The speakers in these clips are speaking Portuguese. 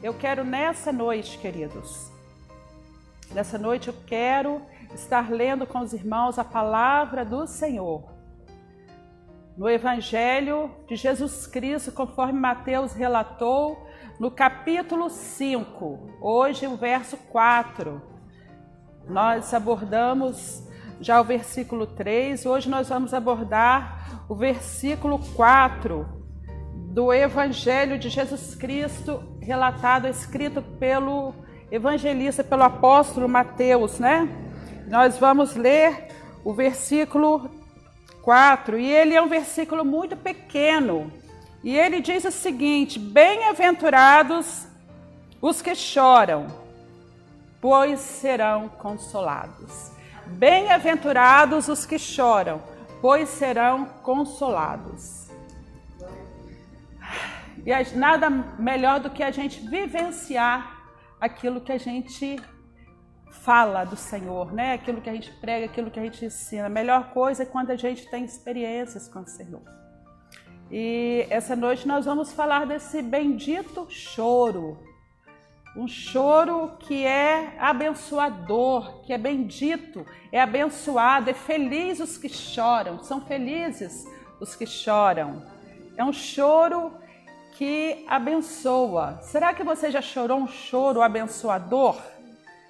eu quero nessa noite, queridos, nessa noite eu quero estar lendo com os irmãos a palavra do Senhor. No Evangelho de Jesus Cristo, conforme Mateus relatou, no capítulo 5, hoje o verso 4. Nós abordamos já o versículo 3, hoje nós vamos abordar o versículo 4 do Evangelho de Jesus Cristo, relatado, escrito pelo evangelista, pelo apóstolo Mateus, né? Nós vamos ler o versículo 4, e ele é um versículo muito pequeno, e ele diz o seguinte: bem-aventurados os que choram, pois serão consolados. Bem-aventurados os que choram, pois serão consolados. E nada melhor do que a gente vivenciar aquilo que a gente fala do Senhor, né? Aquilo que a gente prega, aquilo que a gente ensina. A melhor coisa é quando a gente tem experiências com o Senhor. E essa noite nós vamos falar desse bendito choro. Um choro que é abençoador, que é bendito, é abençoado, é feliz os que choram, são felizes os que choram. É um choro que abençoa. Será que você já chorou um choro abençoador?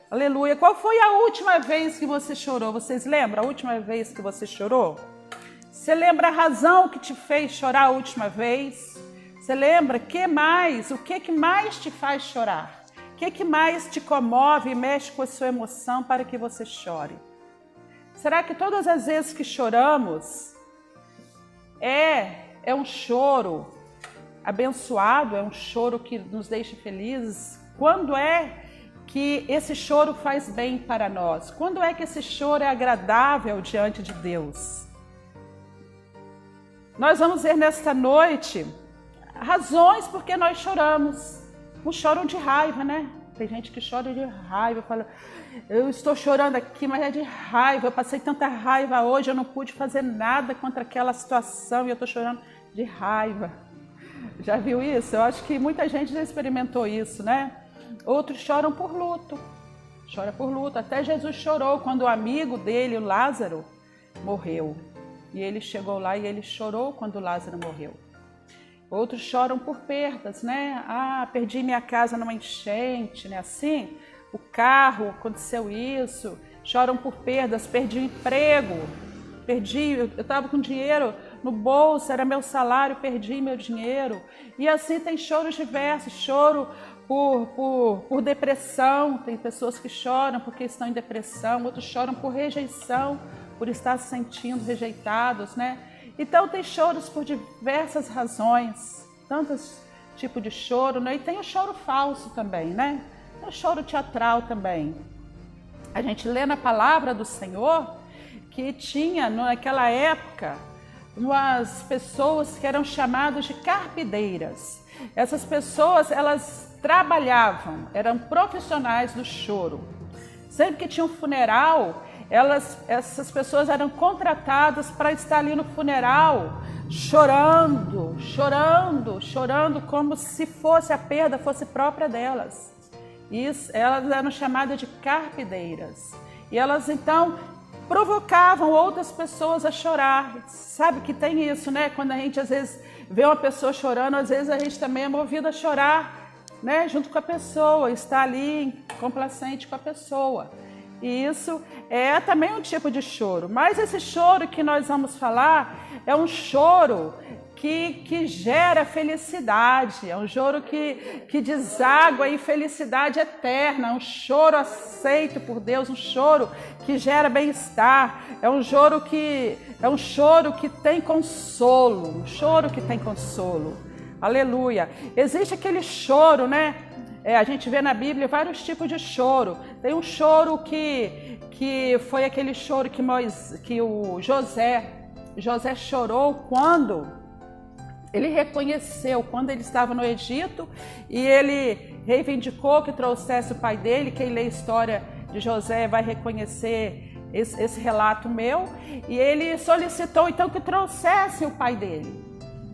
Aleluia. Qual foi a última vez que você chorou? Vocês lembram a última vez que você chorou? Você lembra a razão que te fez chorar a última vez? Você lembra o que mais te faz chorar? O que mais te comove e mexe com a sua emoção para que você chore? Será que todas as vezes que choramos é um choro abençoado, é um choro que nos deixa felizes? Quando é que esse choro faz bem para nós? Quando é que esse choro é agradável diante de Deus? Nós vamos ver nesta noite razões por que nós choramos. Um choro de raiva, né? Tem gente que chora de raiva, fala, eu estou chorando aqui, mas é de raiva, eu passei tanta raiva hoje, eu não pude fazer nada contra aquela situação e eu estou chorando de raiva. Já viu isso? Eu acho que muita gente já experimentou isso, né? Outros choram por luto, chora por luto. Até Jesus chorou quando o amigo dele, o Lázaro, morreu. E ele chegou lá e ele chorou quando Lázaro morreu. Outros choram por perdas, né? Ah, perdi minha casa numa enchente, né? Assim, o carro, aconteceu isso. Choram por perdas, perdi o emprego, eu estava com dinheiro no bolso, era meu salário, perdi meu dinheiro. E assim tem choros diversos, choro por depressão, tem pessoas que choram porque estão em depressão, outros choram por rejeição, por estar se sentindo rejeitados, né? Então tem choros por diversas razões, tantos tipos de choro, né? E tem o choro falso também, né? Tem o choro teatral também. A gente lê na palavra do Senhor que tinha naquela época umas pessoas que eram chamadas de carpideiras. Essas pessoas, elas trabalhavam, eram profissionais do choro. Sempre que tinha um funeral, essas pessoas eram contratadas para estar ali no funeral, chorando, como se a perda fosse própria delas. Elas eram chamadas de carpideiras. E elas então provocavam outras pessoas a chorar. Sabe que tem isso, né? Quando a gente às vezes vê uma pessoa chorando, às vezes a gente também é movido a chorar, né? Junto com a pessoa, está ali complacente com a pessoa. E isso é também um tipo de choro. Mas esse choro que nós vamos falar é um choro que gera felicidade, é um choro que deságua em felicidade eterna, um choro aceito por Deus, um choro que gera bem-estar, é um choro que tem consolo, um choro que tem consolo. Aleluia! Existe aquele choro, né? A gente vê na Bíblia vários tipos de choro. Tem um choro que foi aquele choro que o José chorou quando ele reconheceu, quando ele estava no Egito e ele reivindicou que trouxesse o pai dele. Quem lê a história de José vai reconhecer esse relato meu. E ele solicitou então que trouxesse o pai dele.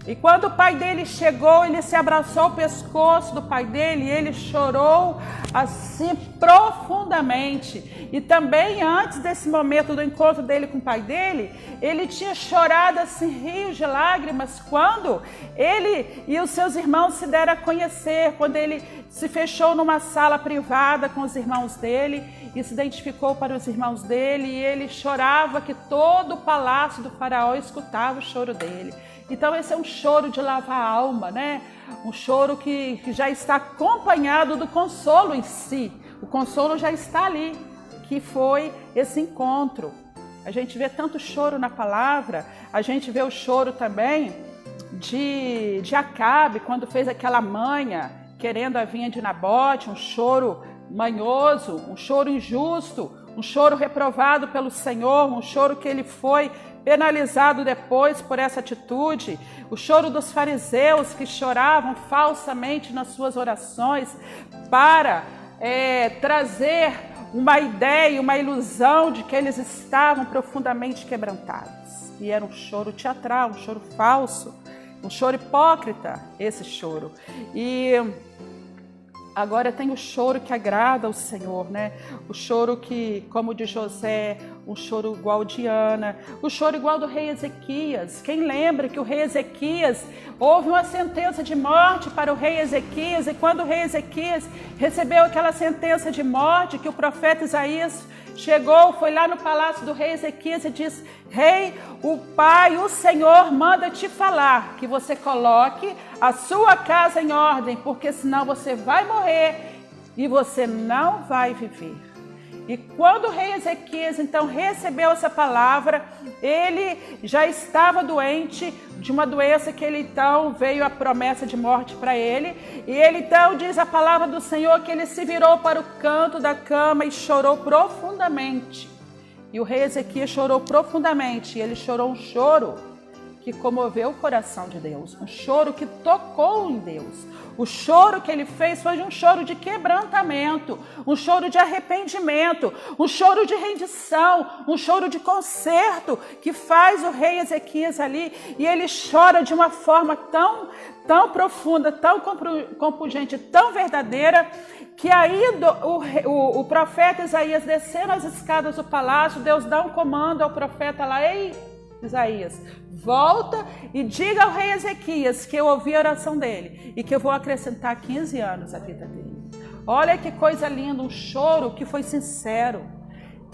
E quando o pai dele chegou, ele se abraçou ao pescoço do pai dele e ele chorou assim profundamente. E também antes desse momento do encontro dele com o pai dele, ele tinha chorado assim rios de lágrimas quando ele e os seus irmãos se deram a conhecer, quando ele se fechou numa sala privada com os irmãos dele e se identificou para os irmãos dele, e ele chorava que todo o palácio do faraó escutava o choro dele. Então esse é um choro de lavar a alma, né? Um choro que já está acompanhado do consolo em si. O consolo já está ali, que foi esse encontro. A gente vê tanto choro na palavra, a gente vê o choro também de Acabe, quando fez aquela manha, querendo a vinha de Nabote, um choro manhoso, um choro injusto, um choro reprovado pelo Senhor, um choro que ele foi penalizado depois por essa atitude. O choro dos fariseus que choravam falsamente nas suas orações para trazer uma ideia, uma ilusão de que eles estavam profundamente quebrantados. E era um choro teatral, um choro falso, um choro hipócrita, esse choro. E agora tem o choro que agrada ao Senhor, né? O choro que, como o de José, um choro igual de Ana, o choro igual do rei Ezequias. Quem lembra que o rei Ezequias, houve uma sentença de morte para o rei Ezequias, e quando o rei Ezequias recebeu aquela sentença de morte, que o profeta Isaías chegou, foi lá no palácio do rei Ezequias e disse: rei, o Pai, o Senhor manda te falar que você coloque a sua casa em ordem, porque senão você vai morrer e você não vai viver. E quando o rei Ezequias então recebeu essa palavra, ele já estava doente de uma doença que ele então veio a promessa de morte para ele. E ele então diz a palavra do Senhor que ele se virou para o canto da cama e chorou profundamente. E o rei Ezequias chorou profundamente, e ele chorou um choro que comoveu o coração de Deus, um choro que tocou em Deus. O choro que ele fez foi um choro de quebrantamento, um choro de arrependimento, um choro de rendição, um choro de conserto que faz o rei Ezequias ali, e ele chora de uma forma tão profunda, tão compungente, tão verdadeira, que aí o profeta Isaías descendo as escadas do palácio, Deus dá um comando ao profeta lá: ei, Isaías, volta e diga ao rei Ezequias que eu ouvi a oração dele e que eu vou acrescentar 15 anos à vida dele. Olha que coisa linda, um choro que foi sincero.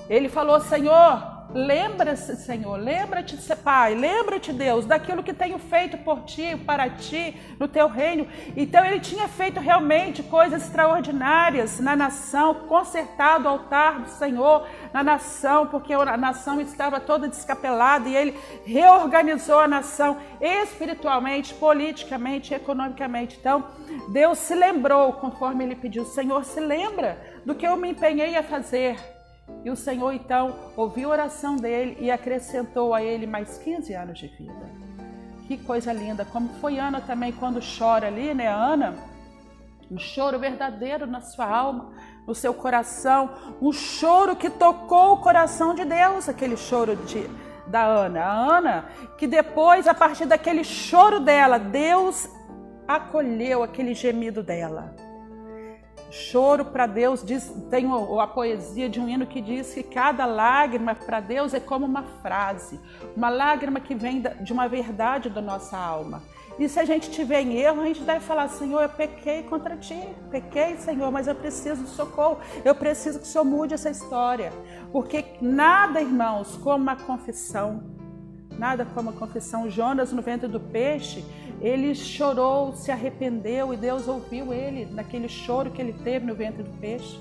Ele falou: Senhor, lembra-se, Senhor, lembra-te, Pai, lembra-te, Deus, daquilo que tenho feito por ti, para ti, no teu reino. Então ele tinha feito realmente coisas extraordinárias na nação, consertado o altar do Senhor na nação, porque a nação estava toda descapelada, e ele reorganizou a nação espiritualmente, politicamente, economicamente. Então Deus se lembrou, conforme ele pediu: Senhor, se lembra do que eu me empenhei a fazer. E o Senhor então ouviu a oração dele e acrescentou a ele mais 15 anos de vida. Que coisa linda, como foi Ana também quando chora ali, né? Ana, um choro verdadeiro na sua alma, no seu coração, um choro que tocou o coração de Deus, aquele choro da Ana. A Ana, que depois, a partir daquele choro dela, Deus acolheu aquele gemido dela. Choro para Deus, tem a poesia de um hino que diz que cada lágrima para Deus é como uma frase, uma lágrima que vem de uma verdade da nossa alma. E se a gente tiver em erro, a gente deve falar: Senhor, eu pequei contra ti, pequei, Senhor, mas eu preciso de socorro, eu preciso que o Senhor mude essa história. Porque nada, irmãos, como a confissão, nada como a confissão. Jonas, no ventre do peixe, ele chorou, se arrependeu, e Deus ouviu ele naquele choro que ele teve no ventre do peixe.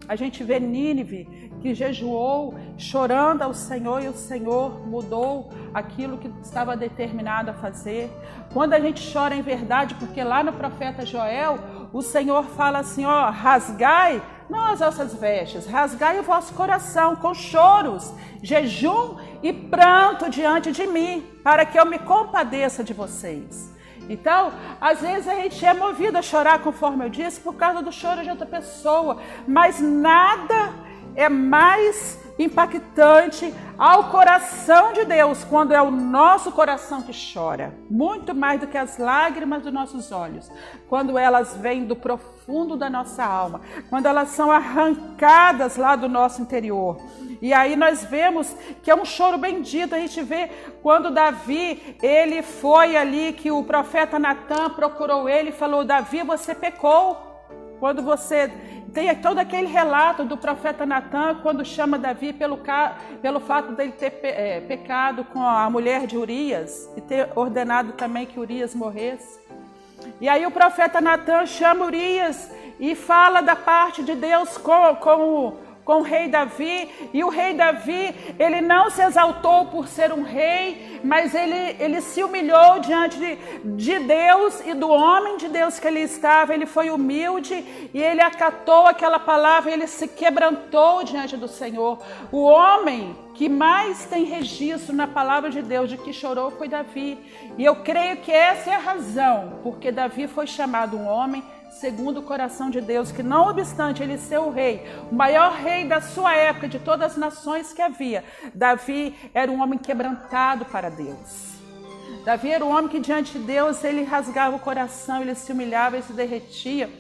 A gente vê Nínive, que jejuou, chorando ao Senhor, e o Senhor mudou aquilo que estava determinado a fazer. Quando a gente chora em verdade, porque lá no profeta Joel, o Senhor fala assim: ó, rasgai não as vossas vestes, rasgai o vosso coração com choros, jejum e pranto diante de mim, para que eu me compadeça de vocês. Então, às vezes a gente é movido a chorar, conforme eu disse, por causa do choro de outra pessoa, mas nada é mais impactante ao coração de Deus, quando é o nosso coração que chora, muito mais do que as lágrimas dos nossos olhos, quando elas vêm do profundo da nossa alma, quando elas são arrancadas lá do nosso interior. E aí nós vemos que é um choro bendito. A gente vê quando Davi, ele foi ali, que o profeta Natan procurou ele e falou: Davi, você pecou. Quando você tem todo aquele relato do profeta Natan, quando chama Davi pelo fato dele ter pecado com a mulher de Urias e ter ordenado também que Urias morresse. E aí o profeta Natan chama Urias e fala da parte de Deus com o rei Davi, e o rei Davi, ele não se exaltou por ser um rei, mas ele se humilhou diante de Deus e do homem de Deus que ele estava. Ele foi humilde e ele acatou aquela palavra, ele se quebrantou diante do Senhor. O homem que mais tem registro na palavra de Deus de que chorou foi Davi, e eu creio que essa é a razão porque Davi foi chamado um homem segundo o coração de Deus, que não obstante ele ser o rei, o maior rei da sua época, de todas as nações que havia, Davi era um homem quebrantado para Deus. Davi era um homem que diante de Deus, ele rasgava o coração, ele se humilhava, ele se derretia.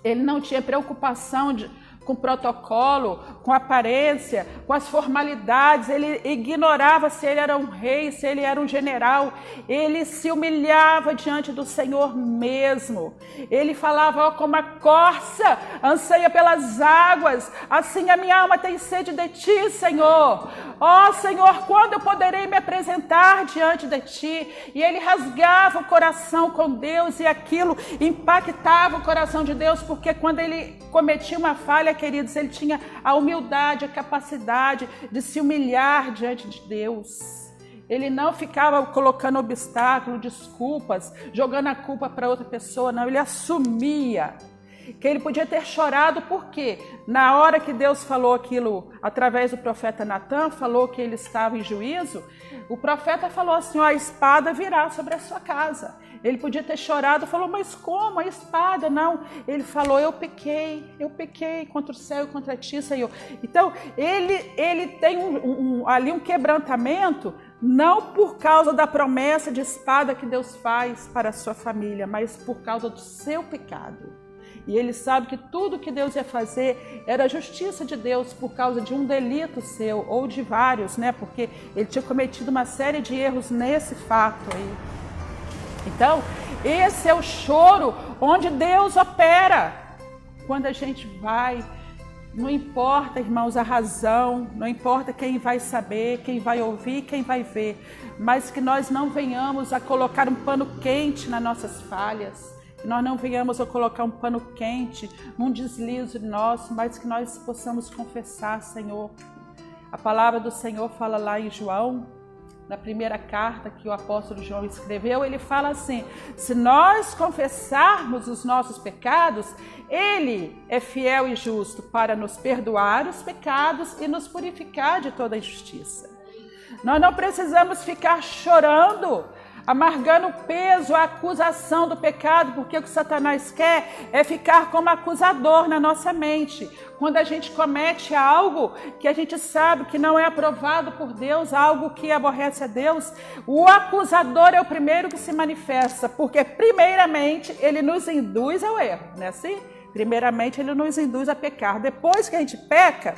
Ele não tinha preocupação com protocolo, com aparência, com as formalidades. Ele ignorava se ele era um rei, se ele era um general. Ele se humilhava diante do Senhor mesmo. Ele falava: ó, como a corça anseia pelas águas, assim a minha alma tem sede de ti, Senhor. Ó Senhor, quando eu poderei me apresentar diante de ti? E ele rasgava o coração com Deus, e aquilo impactava o coração de Deus, porque quando ele cometia uma falha, queridos, ele tinha a humildade, a capacidade de se humilhar diante de Deus. Ele não ficava colocando obstáculo, desculpas, jogando a culpa para outra pessoa, não. Ele assumia que ele podia ter chorado, porque na hora que Deus falou aquilo através do profeta Natan, falou que ele estava em juízo, o profeta falou assim: ó, a espada virá sobre a sua casa. Ele podia ter chorado, falou: mas como a espada? Não, ele falou: eu pequei contra o céu e contra ti, Senhor. Então ele tem ali um quebrantamento, não por causa da promessa de espada que Deus faz para a sua família, mas por causa do seu pecado. E ele sabe que tudo que Deus ia fazer era a justiça de Deus por causa de um delito seu, ou de vários, né? Porque ele tinha cometido uma série de erros nesse fato aí. Então, esse é o choro onde Deus opera. Quando a gente vai, não importa, irmãos, a razão, não importa quem vai saber, quem vai ouvir, quem vai ver, mas que nós não venhamos a colocar um pano quente nas nossas falhas, que nós não venhamos a colocar um pano quente num deslize nosso, mas que nós possamos confessar: Senhor. A palavra do Senhor fala lá em João, na primeira carta que o apóstolo João escreveu, ele fala assim: se nós confessarmos os nossos pecados, ele é fiel e justo para nos perdoar os pecados e nos purificar de toda injustiça. Nós não precisamos ficar chorando, amargando o peso, a acusação do pecado, porque o que Satanás quer é ficar como acusador na nossa mente. Quando a gente comete algo que a gente sabe que não é aprovado por Deus, algo que aborrece a Deus, o acusador é o primeiro que se manifesta, porque primeiramente ele nos induz ao erro, não é assim? Primeiramente ele nos induz a pecar. Depois que a gente peca,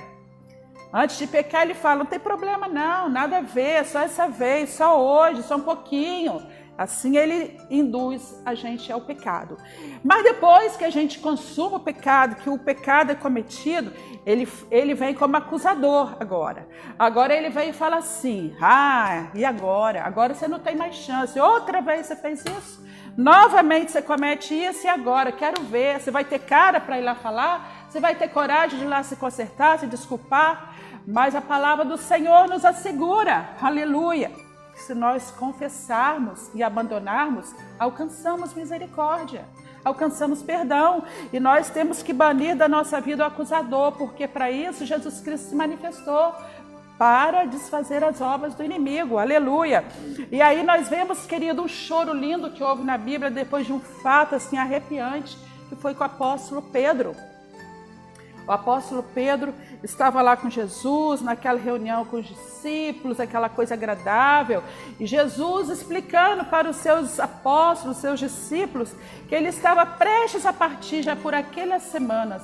antes de pecar, ele fala: não tem problema não, nada a ver, só essa vez, só hoje, só um pouquinho. Assim ele induz a gente ao pecado. Mas depois que a gente consuma o pecado, que o pecado é cometido, ele vem como acusador agora. Agora ele vem e fala assim: e agora? Agora você não tem mais chance. Outra vez você fez isso? Novamente você comete isso, e agora? Quero ver. Você vai ter cara para ir lá falar? Você vai ter coragem de ir lá se consertar, se desculpar? Mas a palavra do Senhor nos assegura, aleluia, que se nós confessarmos e abandonarmos, alcançamos misericórdia, alcançamos perdão. E nós temos que banir da nossa vida o acusador, porque para isso Jesus Cristo se manifestou, para desfazer as obras do inimigo, aleluia. E aí nós vemos, querido, um choro lindo que houve na Bíblia depois de um fato assim arrepiante, que foi com o apóstolo Pedro. O apóstolo Pedro estava lá com Jesus, naquela reunião com os discípulos, aquela coisa agradável, e Jesus explicando para os seus apóstolos, seus discípulos, que ele estava prestes a partir já por aquelas semanas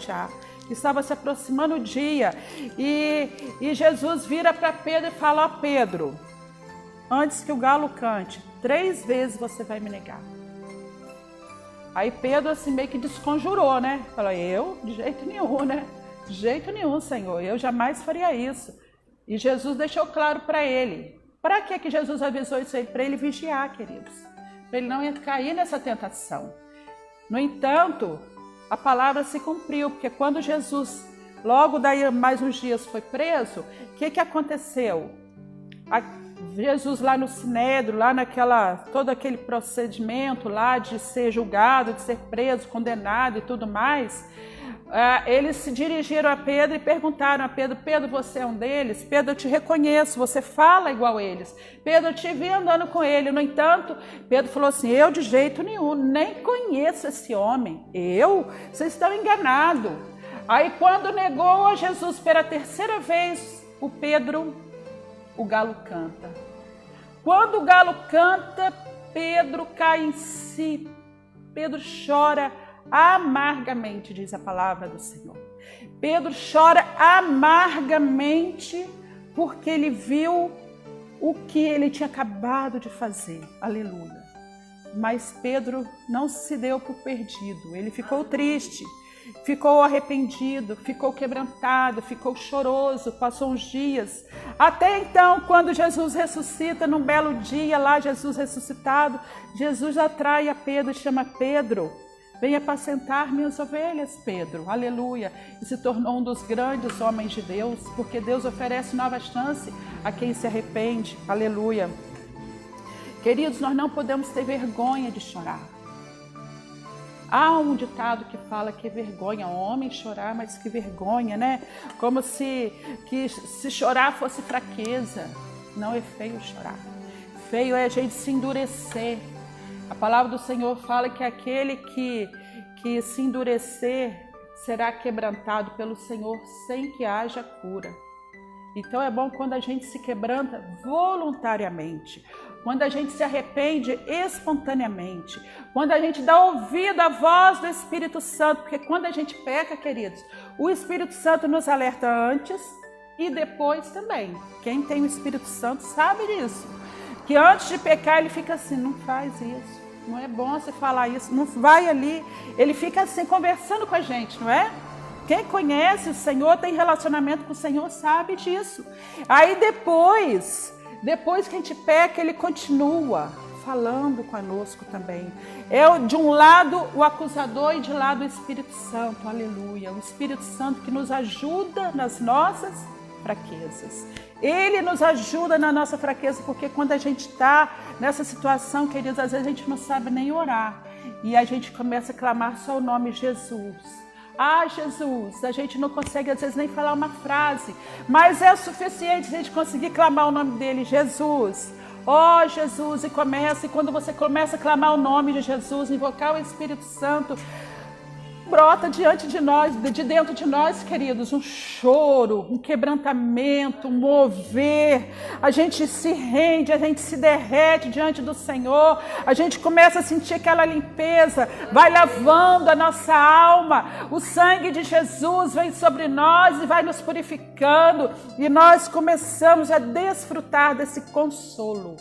já, estava se aproximando o dia, e Jesus vira para Pedro e fala: ó Pedro, antes que o galo cante, 3 vezes você vai me negar. Aí Pedro assim meio que desconjurou, né? Falou: eu? De jeito nenhum, né? De jeito nenhum, Senhor, eu jamais faria isso. E Jesus deixou claro para ele. Para que Jesus avisou isso aí? Para ele vigiar, queridos. Para ele não cair nessa tentação. No entanto, a palavra se cumpriu, porque quando Jesus, logo daí mais uns dias, foi preso, o que aconteceu? Jesus lá no Sinédrio, lá todo aquele procedimento lá de ser julgado, de ser preso, condenado e tudo mais, eles se dirigiram a Pedro e perguntaram a Pedro: Pedro, você é um deles? Pedro, eu te reconheço, você fala igual a eles. Pedro, eu te vi andando com ele. No entanto, Pedro falou assim: eu de jeito nenhum, nem conheço esse homem. Vocês estão enganados. Aí quando negou a Jesus pela 3ª vez, o galo canta. Quando o galo canta, Pedro cai em si. Pedro chora amargamente, diz a palavra do Senhor. Pedro chora amargamente porque ele viu o que ele tinha acabado de fazer. Aleluia. Mas Pedro não se deu por perdido. Ele ficou triste. Ficou arrependido, ficou quebrantado, ficou choroso, passou uns dias. Até então, quando Jesus ressuscita, num belo dia lá, Jesus ressuscitado, Jesus atrai a Pedro e chama: Pedro, venha apacentar minhas ovelhas, Pedro. Aleluia. E se tornou um dos grandes homens de Deus, porque Deus oferece nova chance a quem se arrepende. Aleluia. Queridos, nós não podemos ter vergonha de chorar. Há um ditado que fala que é vergonha homem chorar, mas que vergonha, né? Como se chorar fosse fraqueza. Não é feio chorar. Feio é a gente se endurecer. A palavra do Senhor fala que aquele que se endurecer será quebrantado pelo Senhor sem que haja cura. Então é bom quando a gente se quebranta voluntariamente, quando a gente se arrepende espontaneamente, quando a gente dá ouvido à voz do Espírito Santo, porque quando a gente peca, queridos, o Espírito Santo nos alerta antes e depois também. Quem tem o Espírito Santo sabe disso, que antes de pecar ele fica assim: não faz isso, não é bom você falar isso, não vai ali. Ele fica assim conversando com a gente, não é? Quem conhece o Senhor, tem relacionamento com o Senhor, sabe disso. Aí depois que a gente peca, ele continua falando conosco também. É de um lado o acusador e de lado o Espírito Santo. Aleluia. O Espírito Santo que nos ajuda nas nossas fraquezas. Ele nos ajuda na nossa fraqueza, porque quando a gente está nessa situação, queridos, às vezes a gente não sabe nem orar. E a gente começa a clamar só o nome Jesus. Ah, Jesus, a gente não consegue às vezes nem falar uma frase, mas é o suficiente a gente conseguir clamar o nome dele, Jesus. Ó Jesus, e quando você começa a clamar o nome de Jesus, invocar o Espírito Santo, brota diante de nós, de dentro de nós, queridos, um choro, um quebrantamento, um mover. A gente se rende, a gente se derrete diante do Senhor, a gente começa a sentir aquela limpeza, vai lavando a nossa alma, o sangue de Jesus vem sobre nós e vai nos purificando, e nós começamos a desfrutar desse consolo.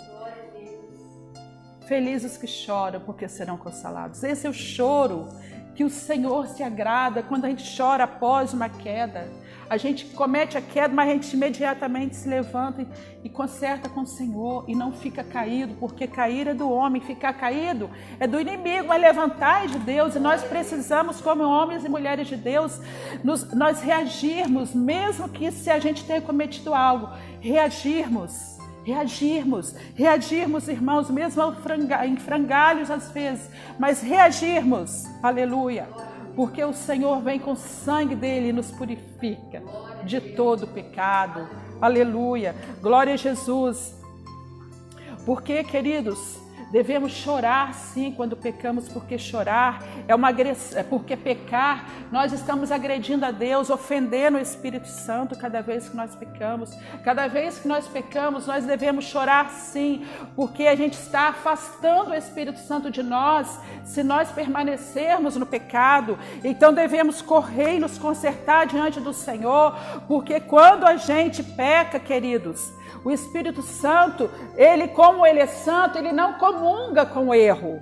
Felizes que choram, porque serão consolados. Esse é o choro que o Senhor se agrada quando a gente chora após uma queda. A gente comete a queda, mas a gente imediatamente se levanta e conserta com o Senhor e não fica caído, porque cair é do homem, ficar caído é do inimigo, mas levantar é de Deus. E nós precisamos, como homens e mulheres de Deus, nós reagirmos, mesmo que se a gente tenha cometido algo, reagirmos, irmãos, mesmo em frangalhos às vezes, mas reagirmos, aleluia, porque o Senhor vem com o sangue dele e nos purifica de todo pecado, aleluia, glória a Jesus. Porque, queridos, Devemos chorar sim quando pecamos, porque chorar é uma agressão, porque pecar, nós estamos agredindo a Deus, ofendendo o Espírito Santo cada vez que nós pecamos. Cada vez que nós pecamos, nós devemos chorar sim, porque a gente está afastando o Espírito Santo de nós, se nós permanecermos no pecado. Então devemos correr e nos consertar diante do Senhor, porque quando a gente peca, queridos, o Espírito Santo, como ele é santo, ele não comunga com o erro.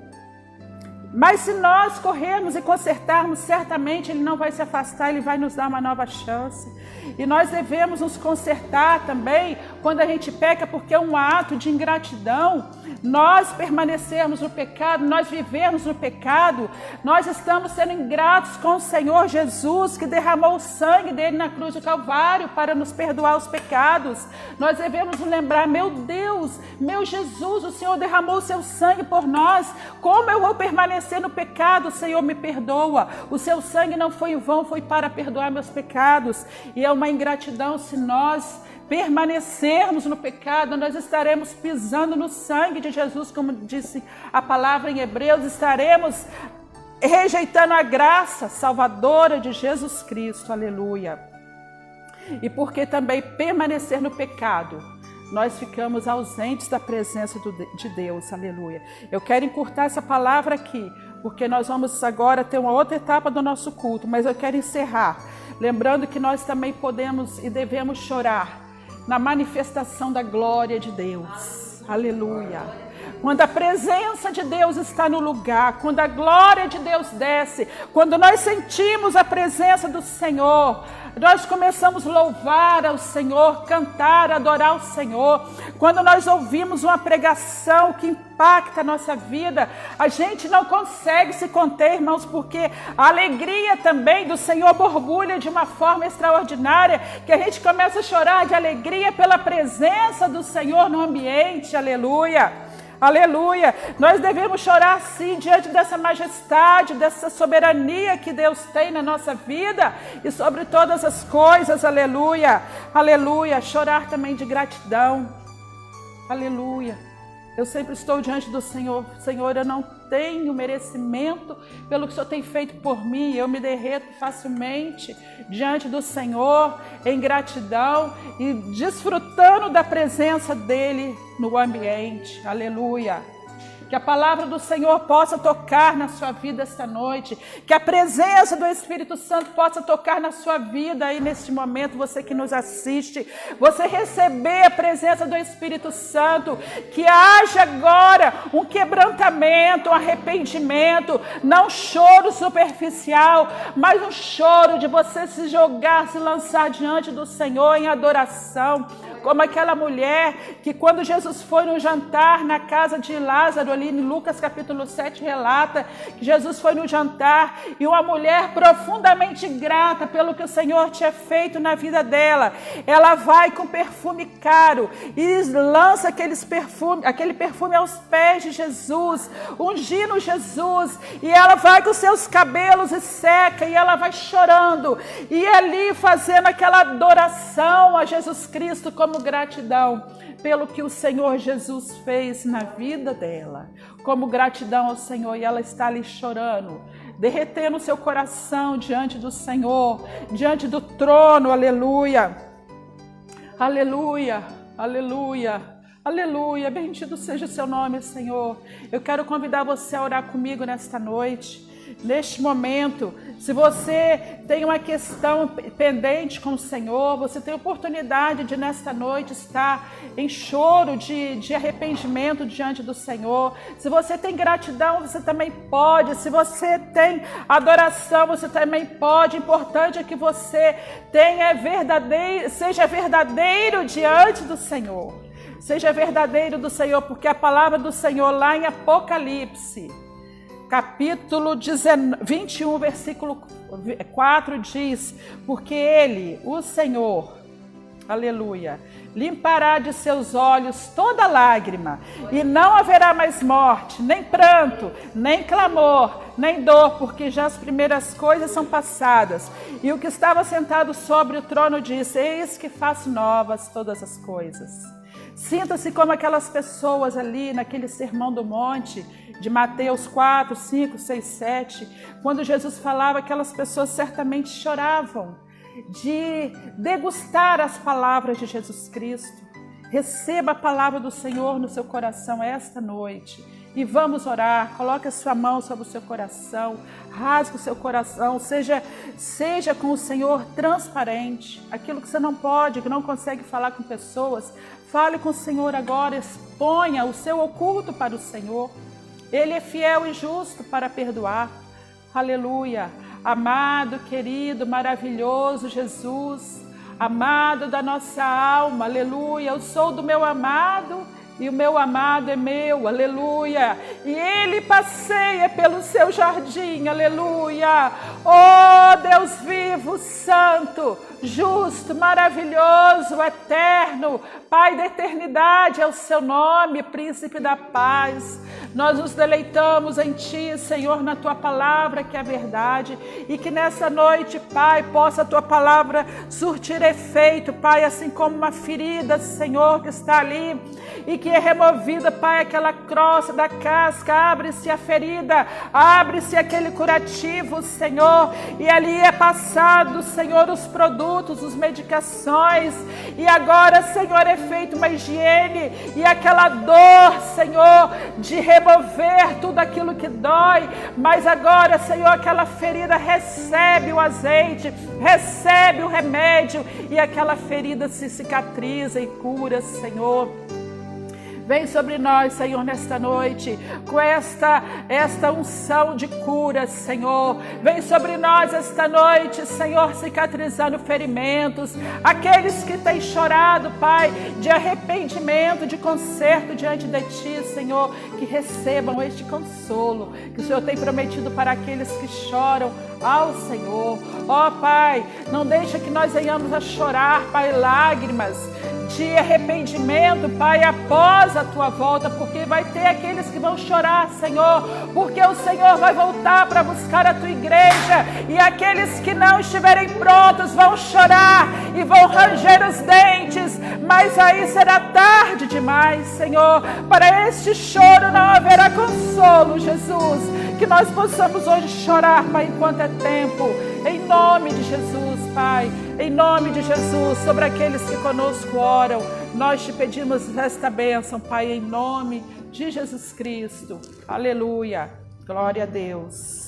Mas se nós corrermos e consertarmos, certamente ele não vai se afastar, ele vai nos dar uma nova chance. E nós devemos nos consertar também quando a gente peca, porque é um ato de ingratidão. Nós permanecermos no pecado, nós vivermos no pecado, nós estamos sendo ingratos com o Senhor Jesus, que derramou o sangue dele na cruz do Calvário para nos perdoar os pecados. Nós devemos nos lembrar, meu Deus, meu Jesus, o Senhor derramou o seu sangue por nós. Como eu vou permanecer no pecado? O Senhor me perdoa. O seu sangue não foi em vão, foi para perdoar meus pecados. E é uma ingratidão se nós permanecermos no pecado, nós estaremos pisando no sangue de Jesus, como disse a palavra em Hebreus, estaremos rejeitando a graça salvadora de Jesus Cristo, aleluia. E porque também permanecer no pecado, nós ficamos ausentes da presença de Deus, aleluia. Eu quero encurtar essa palavra aqui, porque nós vamos agora ter uma outra etapa do nosso culto, mas eu quero encerrar, lembrando que nós também podemos e devemos chorar na manifestação da glória de Deus, aleluia. Quando a presença de Deus está no lugar, quando a glória de Deus desce, quando nós sentimos a presença do Senhor, nós começamos a louvar ao Senhor, cantar, adorar o Senhor. Quando nós ouvimos uma pregação que impacta a nossa vida, a gente não consegue se conter, irmãos, porque a alegria também do Senhor borbulha de uma forma extraordinária, que a gente começa a chorar de alegria pela presença do Senhor no ambiente, aleluia. Aleluia, nós devemos chorar sim diante dessa majestade, dessa soberania que Deus tem na nossa vida e sobre todas as coisas, aleluia, aleluia, chorar também de gratidão, aleluia. Eu sempre estou diante do Senhor, Senhor, eu não tenho merecimento pelo que o Senhor tem feito por mim, eu me derreto facilmente diante do Senhor, em gratidão e desfrutando da presença dEle no ambiente, aleluia. Que a palavra do Senhor possa tocar na sua vida esta noite. Que a presença do Espírito Santo possa tocar na sua vida aí neste momento, você que nos assiste. Você receber a presença do Espírito Santo. Que haja agora um quebrantamento, um arrependimento. Não um choro superficial, mas um choro de você se jogar, se lançar diante do Senhor em adoração. Como aquela mulher que quando Jesus foi no jantar na casa de Lázaro, ali em Lucas capítulo 7 relata que Jesus foi no jantar e uma mulher profundamente grata pelo que o Senhor tinha feito na vida dela, ela vai com perfume caro e lança aquele perfume aos pés de Jesus, ungindo Jesus, e ela vai com seus cabelos e seca, e ela vai chorando, e ali fazendo aquela adoração a Jesus Cristo como gratidão pelo que o Senhor Jesus fez na vida dela, como gratidão ao Senhor, e ela está ali chorando, derretendo o seu coração diante do Senhor, diante do trono, aleluia, aleluia, aleluia, aleluia, bendito seja o seu nome, Senhor. Eu quero convidar você a orar comigo nesta noite. Neste momento, se você tem uma questão pendente com o Senhor, você tem oportunidade de nesta noite estar em choro de arrependimento diante do Senhor. Se você tem gratidão, você também pode. Se você tem adoração, você também pode. O importante é que você seja verdadeiro diante do Senhor. Seja verdadeiro do Senhor, porque a palavra do Senhor lá em Apocalipse, capítulo 21, versículo 4 diz: porque Ele, o Senhor, aleluia, limpará de seus olhos toda lágrima, e não haverá mais morte, nem pranto, nem clamor, nem dor, porque já as primeiras coisas são passadas. E o que estava sentado sobre o trono disse: eis que faço novas todas as coisas. Sinta-se como aquelas pessoas ali naquele Sermão do Monte, de Mateus 4, 5, 6, 7, quando Jesus falava, aquelas pessoas certamente choravam de degustar as palavras de Jesus Cristo. Receba a palavra do Senhor no seu coração esta noite. E vamos orar. Coloque a sua mão sobre o seu coração. Rasgue o seu coração. Seja com o Senhor transparente. Aquilo que você não pode, que não consegue falar com pessoas, fale com o Senhor agora. Exponha o seu oculto para o Senhor. Ele é fiel e justo para perdoar. Aleluia. Amado, querido, maravilhoso Jesus, amado da nossa alma, aleluia. Eu sou do meu amado e o meu amado é meu, aleluia. E ele passeia pelo seu jardim, aleluia. Oh, Deus vivo, santo, justo, maravilhoso, eterno, Pai da eternidade é o seu nome, Príncipe da paz. Nós nos deleitamos em Ti, Senhor, na Tua palavra, que é a verdade, e que nessa noite, Pai, possa a Tua palavra surtir efeito, Pai, assim como uma ferida, Senhor, que está ali, e que é removida, Pai, aquela crosta da casca, abre-se a ferida, abre-se aquele curativo, Senhor, e ali é passado, Senhor, os produtos, as medicações, e agora, Senhor, é feita uma higiene, e aquela dor, Senhor, de remover tudo aquilo que dói, mas agora, Senhor, aquela ferida recebe o azeite, recebe o remédio, e aquela ferida se cicatriza e cura, Senhor. Vem sobre nós, Senhor, nesta noite, com esta unção de cura, Senhor. Vem sobre nós esta noite, Senhor, cicatrizando ferimentos. Aqueles que têm chorado, Pai, de arrependimento, de conserto diante de Ti, Senhor, que recebam este consolo que o Senhor tem prometido para aqueles que choram ao Senhor. Ó, Pai, não deixa que nós venhamos a chorar, Pai, lágrimas de arrependimento, Pai, após a Tua volta, porque vai ter aqueles que vão chorar, Senhor, porque o Senhor vai voltar para buscar a Tua igreja, e aqueles que não estiverem prontos vão chorar e vão ranger os dentes, mas aí será tarde demais, Senhor. Para este choro não haverá consolo, Jesus, que nós possamos hoje chorar, Pai, enquanto é tempo, em nome de Jesus, Pai, em nome de Jesus, sobre aqueles que conosco oram, nós te pedimos esta bênção, Pai, em nome de Jesus Cristo. Aleluia. Glória a Deus.